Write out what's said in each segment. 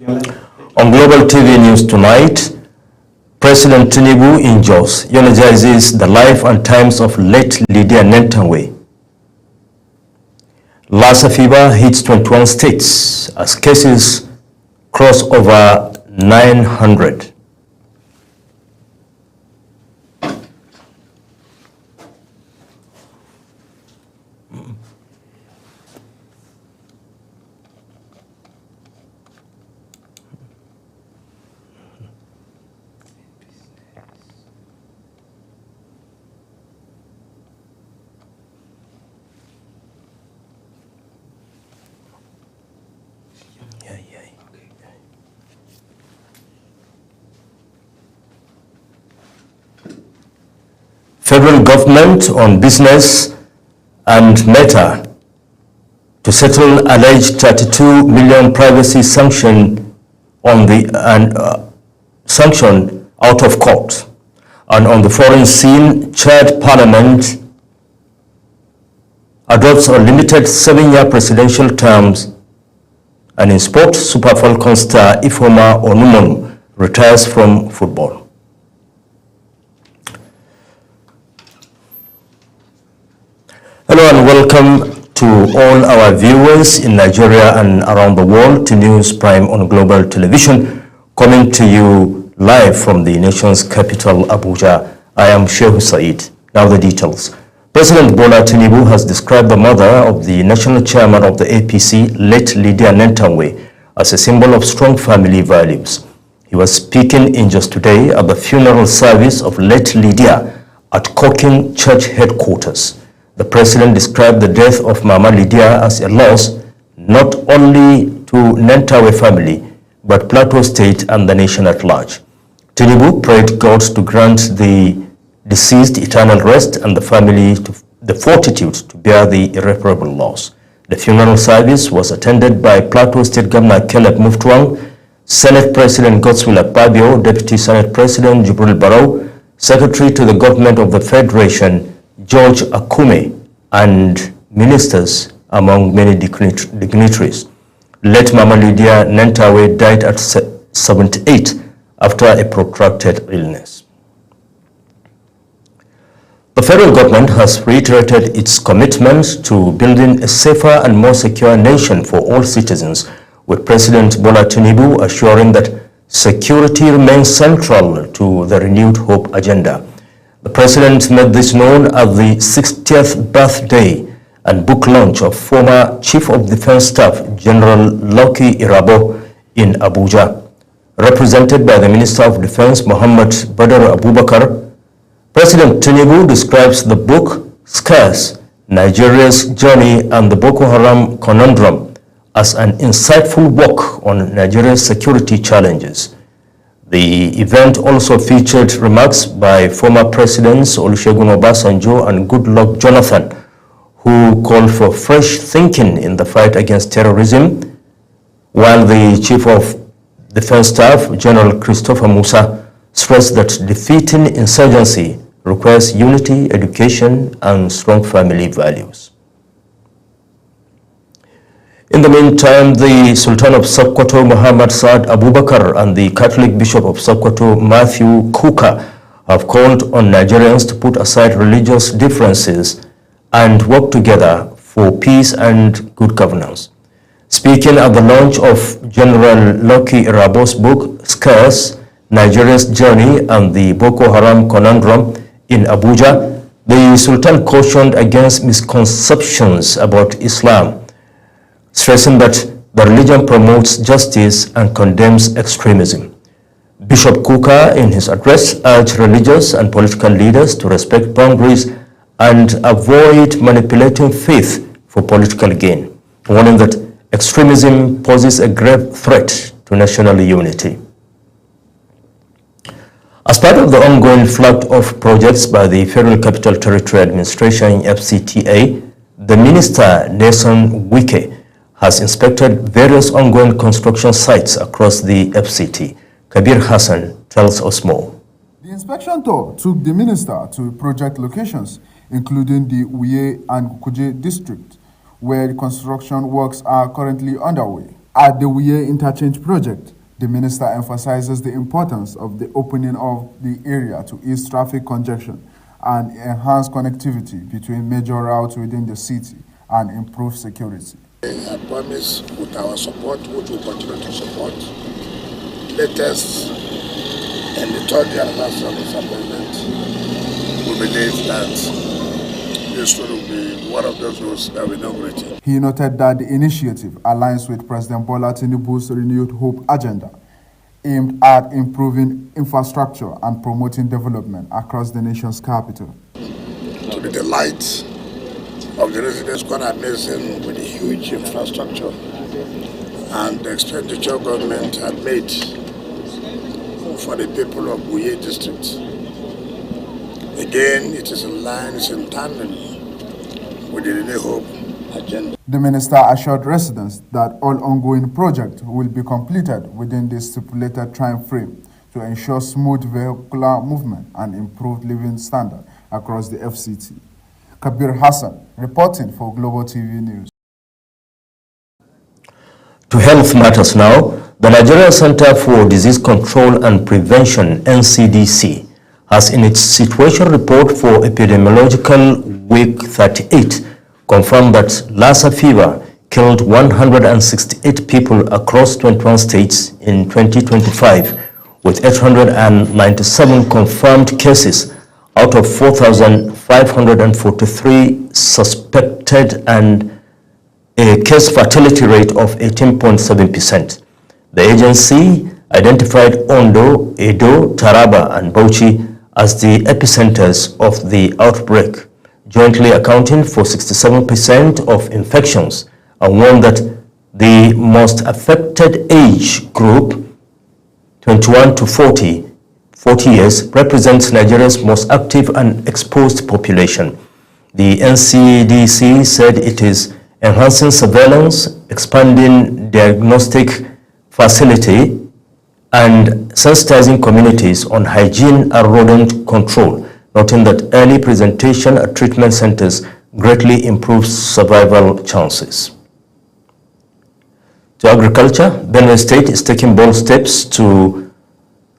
On Global TV News tonight, President Tinubu in Jos eulogizes the life and times of late Lydia Nentanwe. Lassa fever hits 21 states as cases cross over 900. Federal government on business and Meta to settle alleged 32 million privacy sanction on the sanction out of court. And on the foreign scene, Chad Parliament adopts unlimited 7-year presidential terms. And in sport, Super Falcons star Ifeoma Onumonu retires from football. Hello and welcome to all our viewers in Nigeria and around the world to News Prime on Global Television, coming to you live from the nation's capital, Abuja. I am Shehu Said. Now the details. President Bola Tinubu has described the mother of the national chairman of the APC, late Lydia Nentanwe, as a symbol of strong family values. He was speaking in Jos today at the funeral service of late Lydia at Koking Church headquarters. The president described the death of Mama Lydia as a loss not only to Nentanwe family, but Plateau State and the nation at large. Tinubu prayed God to grant the deceased eternal rest and the family the fortitude to bear the irreparable loss. The funeral service was attended by Plateau State Governor Caleb Mutfwang, Senate President Godswill Akpabio, Deputy Senate President Jubril Barrow, Secretary to the Government of the Federation George Akume, and ministers, among many dignitaries. Late Mama Lydia Nentanwe died at 78 after a protracted illness. The federal government has reiterated its commitment to building a safer and more secure nation for all citizens, with President Bola Tinubu assuring that security remains central to the Renewed Hope agenda. The president made this known at the 60th birthday and book launch of former Chief of Defense Staff General Lucky Irabo in Abuja. Represented by the Minister of Defense Muhammad Badr Abubakar, President Tinubu describes the book Scars, Nigeria's Journey and the Boko Haram Conundrum as an insightful work on Nigeria's security challenges. The event also featured remarks by former Presidents Olusegun Obasanjo and Goodluck Jonathan, who called for fresh thinking in the fight against terrorism, while the Chief of Defense Staff, General Christopher Musa, stressed that defeating insurgency requires unity, education, and strong family values. In the meantime, the Sultan of Sokoto, Muhammad Saad Abubakar, and the Catholic Bishop of Sokoto, Matthew Kuka, have called on Nigerians to put aside religious differences and work together for peace and good governance. Speaking at the launch of General Lucky Irabo's book, Scars, Nigeria's Journey and the Boko Haram Conundrum in Abuja, the Sultan cautioned against misconceptions about Islam, stressing that the religion promotes justice and condemns extremism. Bishop Kuka, in his address, urged religious and political leaders to respect boundaries and avoid manipulating faith for political gain, warning that extremism poses a grave threat to national unity. As part of the ongoing flood of projects by the Federal Capital Territory Administration, FCTA, the Minister, Nelson Wike, has inspected various ongoing construction sites across the FCT. Kabir Hassan tells us more. The inspection tour took the minister to project locations, including the Uye and Kuje district, where the construction works are currently underway. At the Wuye Interchange Project, the minister emphasizes the importance of the opening of the area to ease traffic congestion and enhance connectivity between major routes within the city and improve security. I promise with our support, which we continue to support, latest in the third year anniversary of this appointment, we believe that this will be one of those roads that we inaugurate. He noted that the initiative aligns with President Bola Tinubu's renewed hope agenda, aimed at improving infrastructure and promoting development across the nation's capital. To the delight of the residents, quite amazing with the huge infrastructure and the expenditure government had made for the people of Wuye district. Again, it is in line, it's in tandem with the Renewed Hope agenda. The minister assured residents that all ongoing projects will be completed within the stipulated time frame to ensure smooth vehicular movement and improved living standard across the FCT. Kabir Hassan, reporting for Global TV News. To health matters now, the Nigeria Center for Disease Control and Prevention, NCDC, has in its situation report for epidemiological week 38 confirmed that Lassa fever killed 168 people across 21 states in 2025, with 897 confirmed cases out of 4,543 suspected and a case fatality rate of 18.7%. The agency identified Ondo, Edo, Taraba, and Bauchi as the epicenters of the outbreak, jointly accounting for 67% of infections, and warned that the most affected age group, 21 to 40 years, represents Nigeria's most active and exposed population. The NCDC said it is enhancing surveillance, expanding diagnostic facility, and sensitizing communities on hygiene and rodent control, noting that early presentation at treatment centers greatly improves survival chances. To agriculture, Benue State is taking bold steps to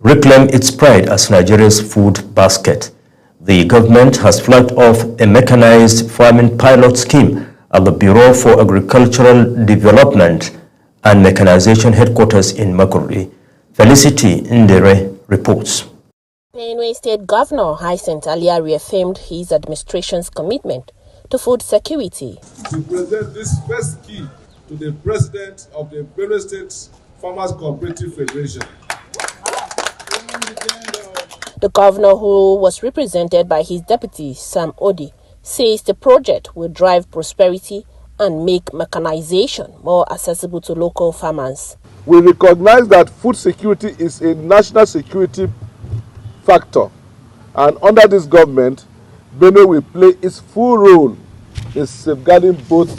reclaim its pride as Nigeria's food basket. The government has flagged off a mechanized farming pilot scheme at the Bureau for Agricultural Development and Mechanization headquarters in Makurdi. Felicity Ndere reports. Benue State Governor Hyacinth Alia reaffirmed his administration's commitment to food security. To present this first key to the President of the Benue State Farmers Cooperative Federation. The governor, who was represented by his deputy, Sam Odi, says the project will drive prosperity and make mechanization more accessible to local farmers. We recognize that food security is a national security factor, and under this government, Benue will play its full role in safeguarding both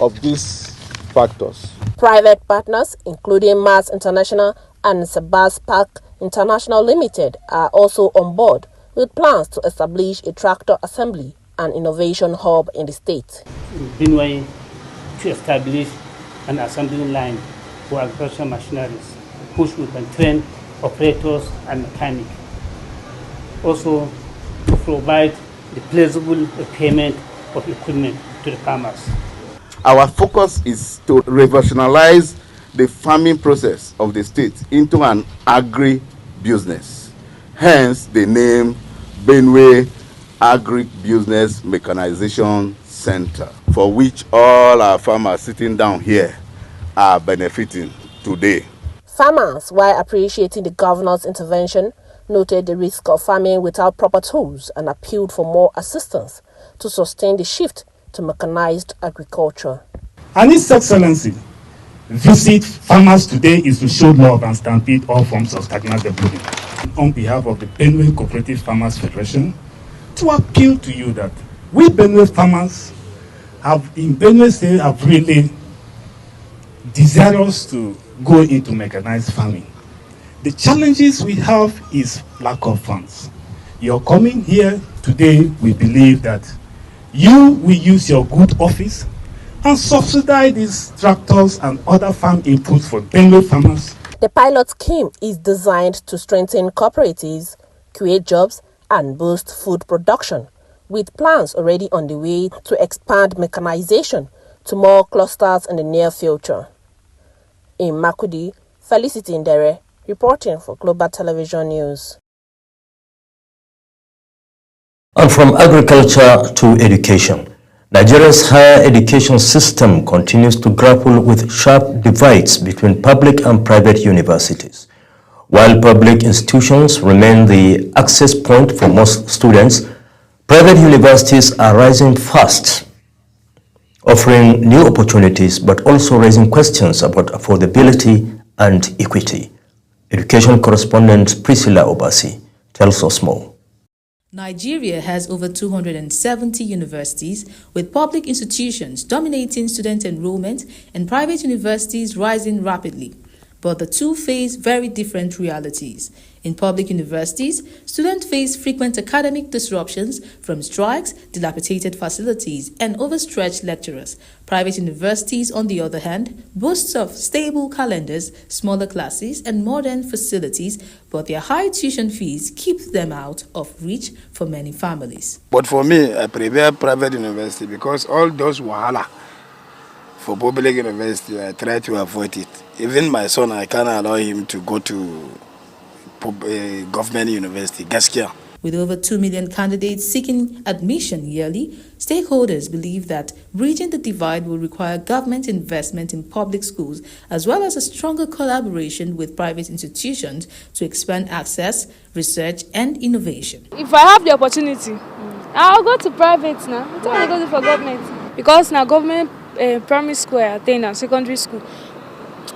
of these factors. Private partners, including Mars International and Sabas Park International Limited, are also on board with plans to establish a tractor assembly and innovation hub in the state. Benue to establish an assembly line for agricultural machineries, which we can train operators and mechanics. Also, to provide the plausible payment of equipment to the farmers. Our focus is to revolutionize the farming process of the state into an agri-business. Hence the name Benue Agri-Business Mechanization Center, for which all our farmers sitting down here are benefiting today. Farmers, while appreciating the governor's intervention, noted the risk of farming without proper tools and appealed for more assistance to sustain the shift to mechanized agriculture. And His Excellency, visit farmers today is to show love and stampede all forms of stagnant development. On behalf of the Benue Cooperative Farmers Federation, to appeal to you that we Benue farmers in Benue State have really desirous to go into mechanized farming. The challenges we have is lack of funds. You're coming here today, we believe that you will use your good office and subsidize these tractors and other farm inputs for Benue farmers. The pilot scheme is designed to strengthen cooperatives, create jobs, and boost food production, with plans already on the way to expand mechanization to more clusters in the near future. In Makudi, Felicity Ndere, reporting for Global Television News. And from agriculture to education, Nigeria's higher education system continues to grapple with sharp divides between public and private universities. While public institutions remain the access point for most students, private universities are rising fast, offering new opportunities but also raising questions about affordability and equity. Education correspondent Priscilla Obasi tells us more. Nigeria has over 270 universities, with public institutions dominating student enrollment and private universities rising rapidly. But the two face very different realities. In public universities, students face frequent academic disruptions from strikes, dilapidated facilities, and overstretched lecturers. Private universities, on the other hand, boast of stable calendars, smaller classes, and modern facilities, but their high tuition fees keep them out of reach for many families. But for me, I prefer private university because all those wahala for public university, I try to avoid it. Even my son, I can't allow him to go to government university, Gaskia. With over 2 million candidates seeking admission yearly, stakeholders believe that bridging the divide will require government investment in public schools as well as a stronger collaboration with private institutions to expand access, research, and innovation. If I have the opportunity, I'll go to private now. I don't want to go for government because now government primary school I attend and secondary school.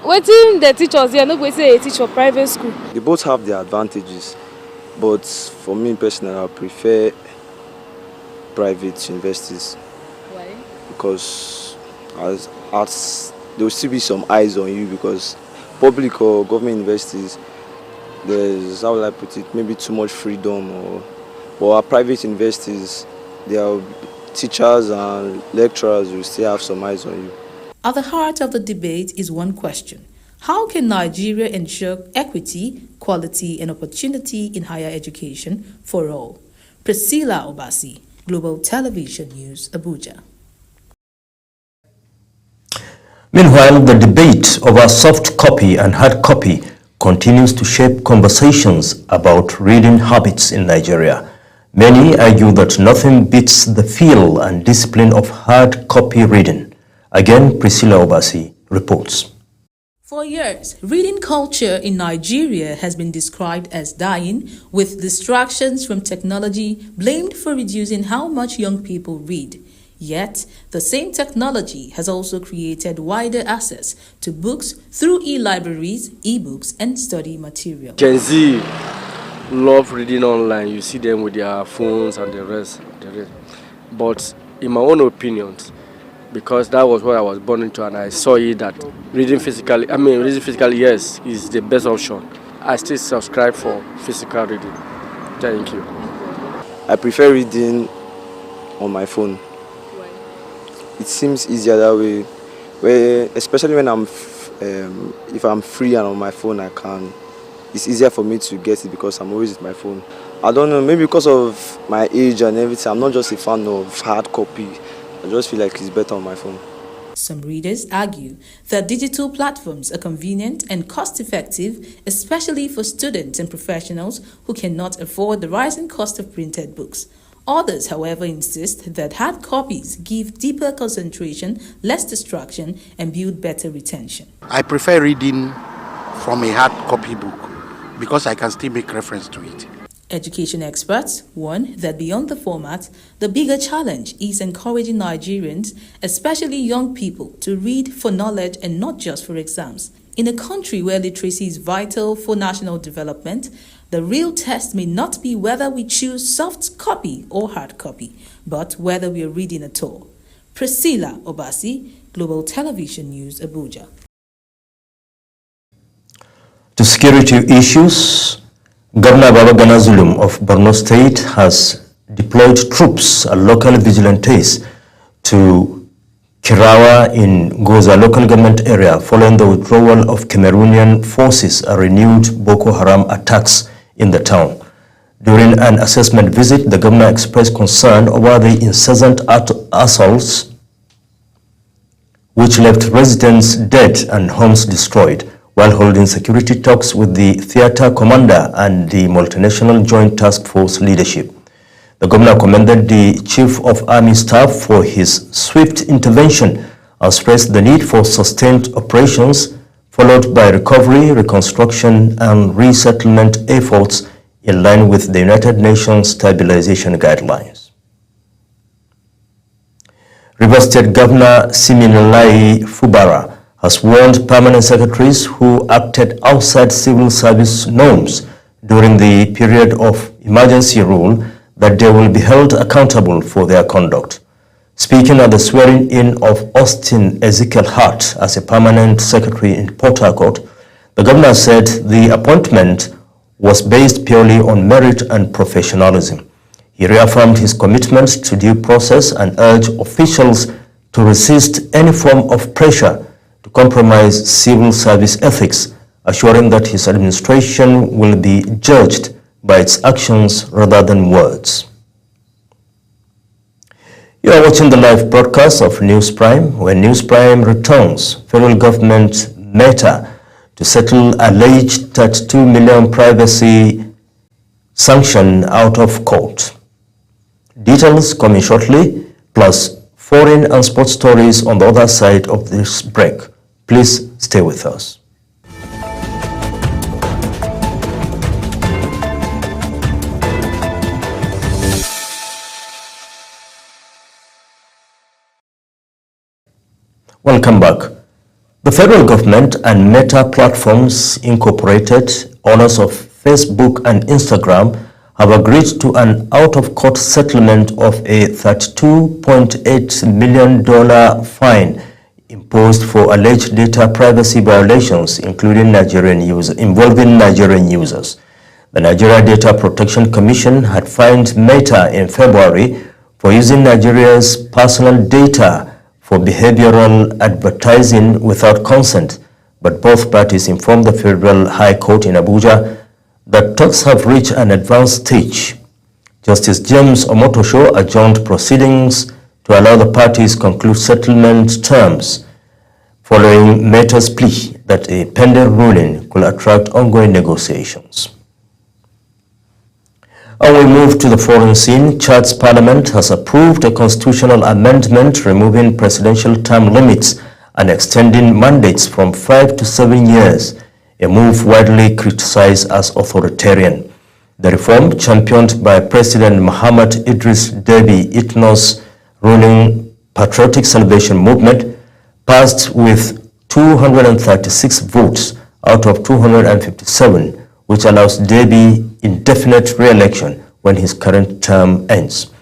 Waiting the teachers here, nobody say they teach for private school. They both have their advantages, but for me personally, I prefer private universities. Why? Because as there will still be some eyes on you, because public or government universities, there's, how will I put it, maybe too much freedom, but our private universities, there are teachers and lecturers who still have some eyes on you. At the heart of the debate is one question: how can Nigeria ensure equity, quality, and opportunity in higher education for all? Priscilla Obasi, Global Television News, Abuja. Meanwhile, the debate over soft copy and hard copy continues to shape conversations about reading habits in Nigeria. Many argue that nothing beats the feel and discipline of hard copy reading. Again, Priscilla Obasi reports. For years, reading culture in Nigeria has been described as dying, with distractions from technology blamed for reducing how much young people read. Yet, the same technology has also created wider access to books through e-libraries, e-books, and study material. Gen Z love reading online. You see them with their phones and the rest. But in my own opinion, because that was what I was born into, and I saw it that reading physically, yes, is the best option. I still subscribe for physical reading. Thank you. I prefer reading on my phone. Why? It seems easier that way, especially when if I'm free and on my phone, it's easier for me to get it because I'm always with my phone. I don't know, maybe because of my age and everything, I'm not just a fan of hard copy. I just feel like it's better on my phone. Some readers argue that digital platforms are convenient and cost-effective, especially for students and professionals who cannot afford the rising cost of printed books. Others, however, insist that hard copies give deeper concentration, less distraction, and build better retention. I prefer reading from a hard copy book because I can still make reference to it. Education experts warn that beyond the format, the bigger challenge is encouraging Nigerians, especially young people, to read for knowledge and not just for exams. In a country where literacy is vital for national development, the real test may not be whether we choose soft copy or hard copy, but whether we are reading at all. Priscilla Obasi, Global Television News, Abuja. To security issues, Governor Babagana Zulum of Borno State has deployed troops and local vigilantes to Kirawa in Goza local government area following the withdrawal of Cameroonian forces and renewed Boko Haram attacks in the town. During an assessment visit, the governor expressed concern over the incessant assaults which left residents dead and homes destroyed, while holding security talks with the theater commander and the multinational joint task force leadership. The governor commended the Chief of Army Staff for his swift intervention and stressed the need for sustained operations followed by recovery, reconstruction, and resettlement efforts in line with the United Nations Stabilization Guidelines. Rivers State Governor Siminalayi Fubara has warned permanent secretaries who acted outside civil service norms during the period of emergency rule that they will be held accountable for their conduct. Speaking at the swearing-in of Austin Ezekiel Hart as a permanent secretary in Port Harcourt, the governor said the appointment was based purely on merit and professionalism. He reaffirmed his commitment to due process and urged officials to resist any form of pressure to compromise civil service ethics, assuring that his administration will be judged by its actions rather than words. You are watching the live broadcast of News Prime. When News Prime returns, federal government Meta to settle alleged 32 million privacy sanction out of court. Details coming shortly, plus foreign and sports stories on the other side of this break. Please stay with us. Welcome back. The federal government and Meta Platforms Incorporated, owners of Facebook and Instagram, have agreed to an out-of-court settlement of a $32.8 million fine imposed for alleged data privacy violations, including involving Nigerian users. The Nigeria Data Protection Commission had fined Meta in February for using Nigeria's personal data for behavioral advertising without consent, but both parties informed the Federal High Court in Abuja that talks have reached an advanced stage. Justice James Omotosho adjourned proceedings to allow the parties conclude settlement terms following Meta's plea that a pending ruling could attract ongoing negotiations. And we move to the foreign scene. Chad's parliament has approved a constitutional amendment removing presidential term limits and extending mandates from 5 to 7 years, a move widely criticized as authoritarian. The reform, championed by President Muhammad Idris Deby Itno's ruling Patriotic Salvation Movement, passed with 236 votes out of 257, which allows Deby indefinite re-election when his current term ends.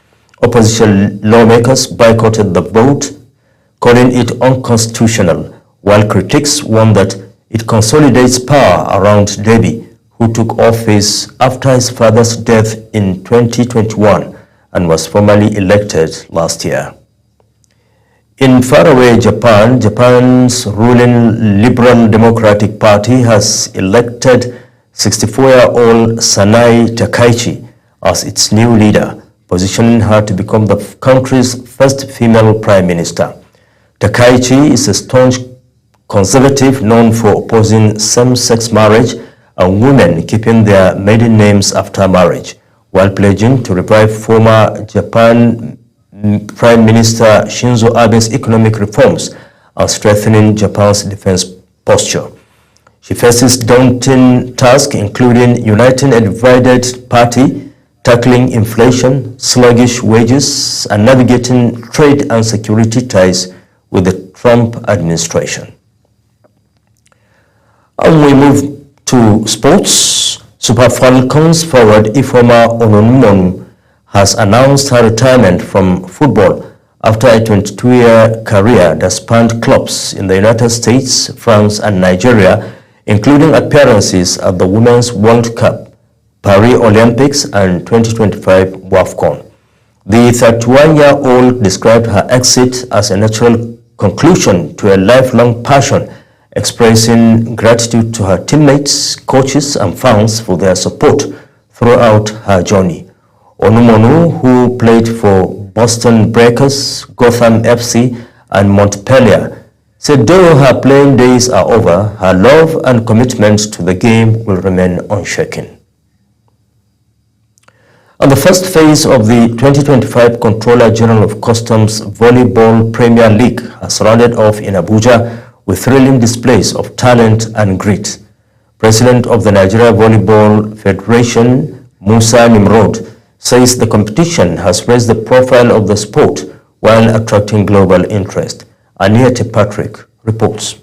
Opposition lawmakers boycotted the vote, calling it unconstitutional, while critics warned that it consolidates power around Deby, who took office after his father's death in 2021 and was formally elected last year. In faraway Japan, Japan's ruling Liberal Democratic Party has elected 64-year-old Sanae Takaichi as its new leader, positioning her to become the country's first female prime minister. Takaichi is a staunch conservative known for opposing same-sex marriage and women keeping their maiden names after marriage, while pledging to revive former Japan Prime Minister Shinzo Abe's economic reforms and strengthening Japan's defense posture. She faces daunting tasks including uniting a divided party, tackling inflation, sluggish wages, and navigating trade and security ties with the Trump administration. And we move to sports. Super Falcons forward Ifeoma Onumonu has announced her retirement from football after a 22-year career that spanned clubs in the United States, France, and Nigeria, including appearances at the Women's World Cup, Paris Olympics, and 2025 WAFCON. The 31-year-old described her exit as a natural conclusion to a lifelong passion, expressing gratitude to her teammates, coaches, and fans for their support throughout her journey. Onumonu, who played for Boston Breakers, Gotham FC, and Montpellier, said though her playing days are over, her love and commitment to the game will remain unshaken. And the first phase of the 2025 Controller General of Customs Volleyball Premier League has rounded off in Abuja with thrilling displays of talent and grit. President of the Nigeria Volleyball Federation, Musa Nimrod, says the competition has raised the profile of the sport while attracting global interest. Aniete Patrick reports.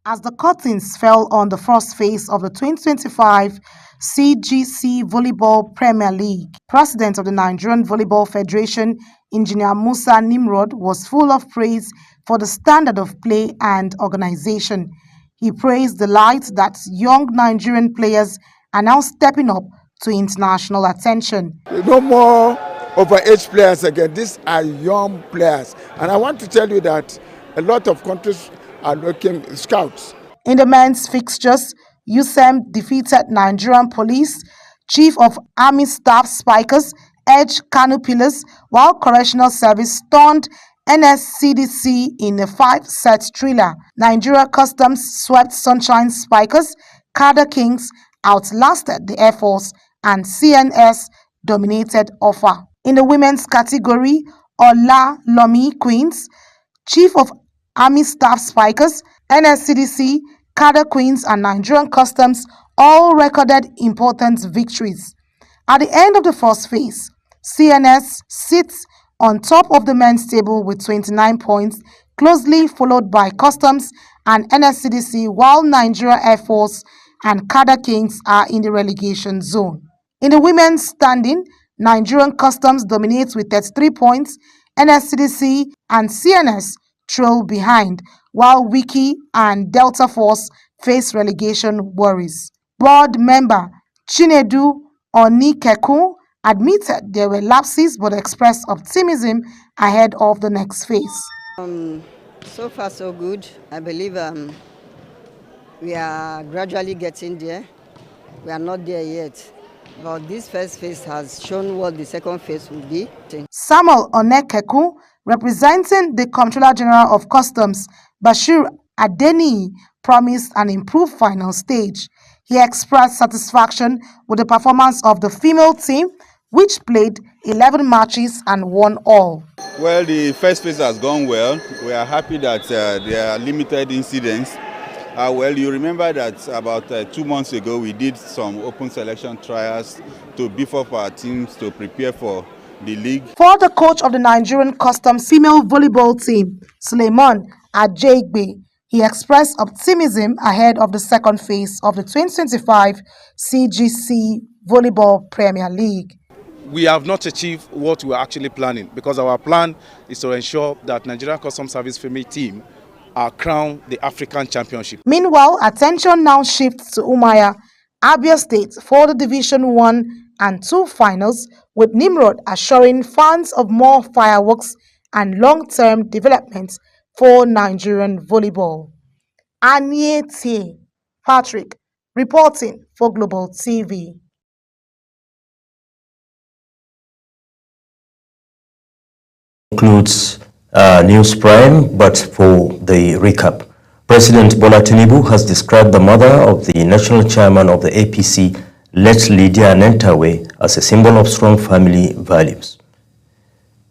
As the curtains fell on the first phase of the 2025 CGC Volleyball Premier League, President of the Nigerian Volleyball Federation, Engineer Musa Nimrod, was full of praise for the standard of play and organization. He praised the light that young Nigerian players are now stepping up to international attention. No more overage players again. These are young players. And I want to tell you that a lot of countries are looking scouts. In the men's fixtures, USEM defeated Nigerian Police, Chief of Army Staff Spikers, Edge Kano Pillars, while Correctional Service stunned NSCDC in a 5-set thriller. Nigeria Customs swept Sunshine Spikers, Kada Kings outlasted the Air Force, and CNS dominated Offa. In the women's category, Ola Lomi Queens, Chief of Army Staff Spikers, NSCDC, Kada Queens, and Nigerian Customs all recorded important victories. At the end of the first phase, CNS sits on top of the men's table with 29 points, closely followed by Customs and NSCDC, while Nigeria Air Force and Kada Kings are in the relegation zone. In the women's standing, Nigerian Customs dominates with 33 points, NSCDC and CNS trail behind, while Wiki and Delta Force face relegation worries. Board member Chinedu Onikeku admitted there were lapses but expressed optimism ahead of the next phase. So far so good. I believe we are gradually getting there. We are not there yet. But this first phase has shown what the second phase will be. Samuel Onekeku, representing the Comptroller General of Customs, Bashir Adeni, promised an improved final stage. He expressed satisfaction with the performance of the female team, which played 11 matches and won all. Well, the first phase has gone well. We are happy that there are limited incidents. Well, you remember that about 2 months ago, we did some open selection trials to beef up our teams to prepare for the league. For the coach of the Nigerian Customs female volleyball team, Suleiman Ajegbe, he expressed optimism ahead of the second phase of the 2025 CGC Volleyball Premier League. We have not achieved what we were actually planning, because our plan is to ensure that Nigerian Customs Service female team are crowned the African Championship. Meanwhile, attention now shifts to Umaya, Abia State for the Division 1 and 2 finals, with Nimrod assuring fans of more fireworks and long-term development for Nigerian volleyball. Aniete Patrick reporting for Global TV. Concludes News Prime, but for the recap. President Bola Tinubu has described the mother of the national chairman of the APC, late Lydia Nentawe, as a symbol of strong family values.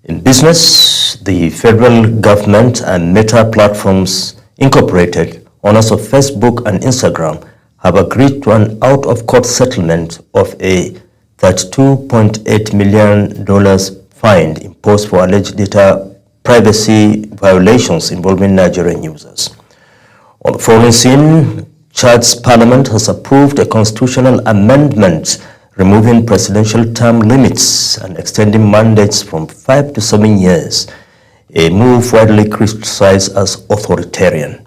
In business, the federal government and Meta Platforms Incorporated, owners of Facebook and Instagram, have agreed to an out-of-court settlement of a $32.8 million fine imposed for alleged data privacy violations involving Nigerian users. On the foreign scene, Chad's parliament has approved a constitutional amendment removing presidential term limits and extending mandates from 5 to 7 years, a move widely criticized as authoritarian.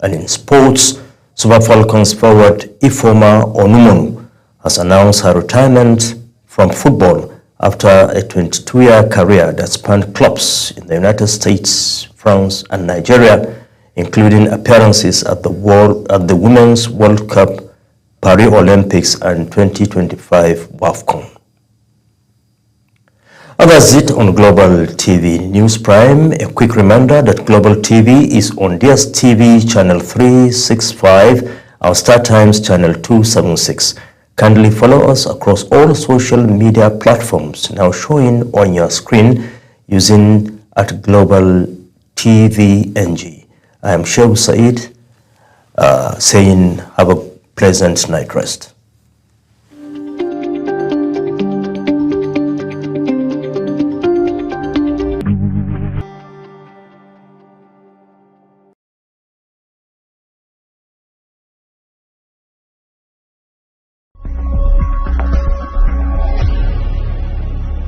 And in sports, Super Falcons forward Ifeoma Onumonu has announced her retirement from football after a 22-year career that spanned clubs in the United States, France, and Nigeria, including appearances at the Women's World Cup, Paris Olympics, and 2025 WAFCON. And that's it on Global TV News Prime. A quick reminder that Global TV is on DSTV channel 365, our Star Times channel 276. Kindly follow us across all social media platforms now showing on your screen using @Global TV NG. I am Shehu Said saying have a pleasant night rest.